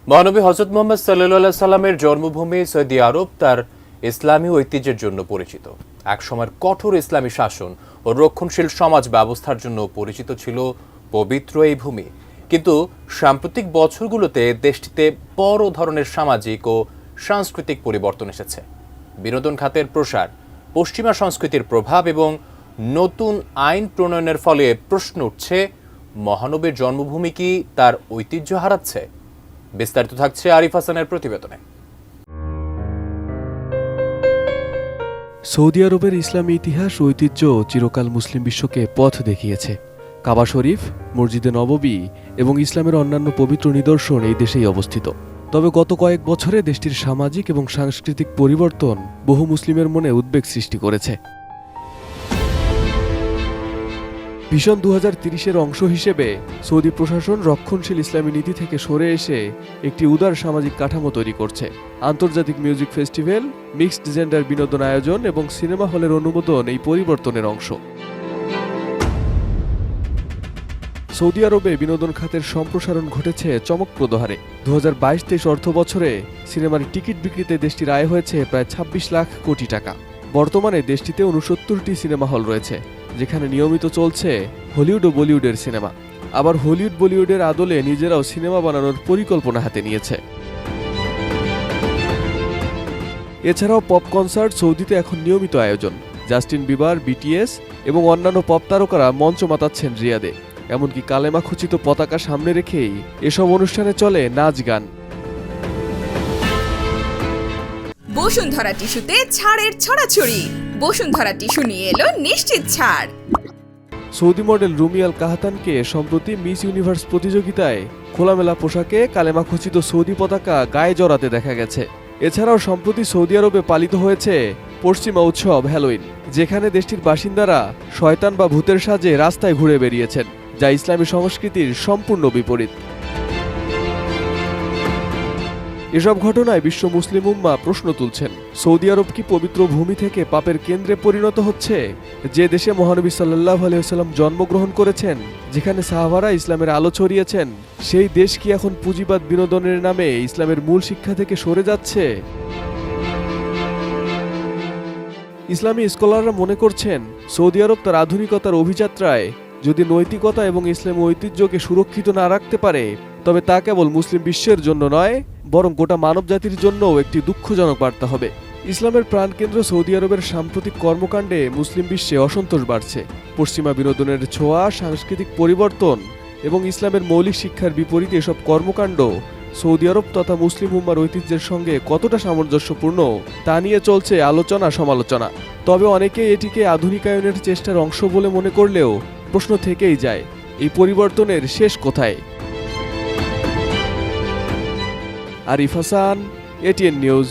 মহানবী হযরত মুহাম্মদ সাল্লাল্লাহু আলাইহি সাল্লামের জন্মভূমি সৌদি আরব তার ইসলামী ঐতিহ্যের জন্য পরিচিত। একসময়ের কঠোর ইসলামী শাসন ও রক্ষণশীল সমাজ ব্যবস্থার জন্য পরিচিত ছিল পবিত্র এই ভূমি। কিন্তু সাম্প্রতিক বছরগুলোতে দেশটিতে বড় ধরনের সামাজিক ও সাংস্কৃতিক পরিবর্তন এসেছে। বিনোদন খাতের প্রসার, পশ্চিমা সংস্কৃতির প্রভাব এবং নতুন আইন প্রণয়নের ফলে প্রশ্ন উঠছে, মহানবীর জন্মভূমি কি তার ঐতিহ্য হারাচ্ছে? বিস্তারিত থাকছে আরিফ হাসানের প্রতিবেদনে। সৌদি আরবের ইসলামী ইতিহাস ও ঐতিহ্য চিরকাল মুসলিম বিশ্বকে পথ দেখিয়েছে। কাবা শরীফ, মসজিদে নববী এবং ইসলামের অন্যান্য পবিত্র নিদর্শন এই দেশেই অবস্থিত। তবে গত কয়েক বছরে দেশটির সামাজিক এবং সাংস্কৃতিক পরিবর্তন বহু মুসলিমের মনে উদ্বেগ সৃষ্টি করেছে। ভিশন 2030-এর অংশ হিসেবে সৌদি প্রশাসন রক্ষণশীল ইসলামী নীতি থেকে সরে এসে একটি উদার সামাজিক কাঠামো তৈরি করছে। আন্তর্জাতিক মিউজিক ফেস্টিভ্যাল, মিক্সড জেন্ডার বিনোদন আয়োজন এবং সিনেমা হলের অনুমোদন এই পরিবর্তনের অংশ। সৌদি আরবে বিনোদন খাতের সম্প্রসারণ ঘটেছে চমকপ্রদ হারে। 2022-23 অর্থ বছরে সিনেমার টিকিট বিক্রিতে দেশটির আয় হয়েছে প্রায় 26 লাখ কোটি টাকা। বর্তমানে দেশটিতে 69টি সিনেমা হল রয়েছে, যেখানে নিয়মিত চলছে হলিউড ও বলিউডের সিনেমা। আবার হলিউড বলিউডের আদলে নিজেরাও সিনেমা বানানোর পরিকল্পনা হাতে নিয়েছে। এছাড়াও পপ কনসার্ট সৌদিতে এখন নিয়মিত আয়োজন। জাস্টিন বিবার, বিটিএস এবং অন্যান্য পপ তারকারা মঞ্চ মাতাচ্ছেন রিয়াদে। এমনকি কালেমা খচিত পতাকা সামনে রেখেই এসব অনুষ্ঠানে চলে নাচ গান। বসুন্ধরা টিস্যুতে ছাড়ের ছড়াছড়ি। বসুন্ধরা টিস্যু নিয়ে এলো নিশ্চিত ছাড়। সৌদি মডেল রুমি আল কাহাতানকে সম্প্রতি মিস ইউনিভার্স প্রতিযোগিতায় খোলামেলা পোশাকে কালেমা খচিত সৌদি পতাকা গায়ে জড়াতে দেখা গেছে। এছাড়াও সম্প্রতি সৌদি আরবে পালিত হয়েছে পশ্চিমা উৎসব হ্যালোইন, যেখানে দেশটির বাসিন্দারা শয়তান বা ভূতের সাজে রাস্তায় ঘুরে বেরিয়েছেন, যা ইসলামী সংস্কৃতির সম্পূর্ণ বিপরীত। এসব ঘটনায় বিশ্ব মুসলিম উম্মাহ প্রশ্ন তুলছেন, সৌদি আরব কি পবিত্র ভূমি থেকে পাপের কেন্দ্রে পরিণত হচ্ছে? যে দেশে মহানবী সাল্লাল্লাহু আলাইহি ওয়াসাল্লাম জন্মগ্রহণ করেছেন, যেখানে সাহাবারা ইসলামের আলো ছড়িয়েছেন, সেই দেশ কি এখন পুঁজিবাদ বিনোদনের নামে ইসলামের মূল শিক্ষা থেকে সরে যাচ্ছে? ইসলামী স্কলাররা মনে করছেন, সৌদি আরব তার আধুনিকতার অভিযাত্রায় যদি নৈতিকতা এবং ইসলামী ঐতিহ্যকে সুরক্ষিত না রাখতে পারে, তবে তা কেবল মুসলিম বিশ্বের জন্য নয়, বরং গোটা মানবজাতির জন্যও একটি দুঃখজনক বার্তা হবে। ইসলামের প্রাণকেন্দ্র সৌদি আরবের সাম্প্রতিক কর্মকাণ্ডে মুসলিম বিশ্বে অসন্তোষ বাড়ছে। পশ্চিমা বিনোদনের ছোঁয়া, সাংস্কৃতিক পরিবর্তন এবং ইসলামের মৌলিক শিক্ষার বিপরীতে এসব কর্মকাণ্ড সৌদি আরব তথা মুসলিম উম্মার ঐতিহ্যের সঙ্গে কতটা সামঞ্জস্যপূর্ণ তা নিয়ে চলছে আলোচনা সমালোচনা। তবে অনেকে এটিকে আধুনিকায়নের চেষ্টার অংশ বলে মনে করলেও প্রশ্ন থেকেই যায়, এই পরিবর্তনের শেষ কোথায়? Arif Hasan, ATN news.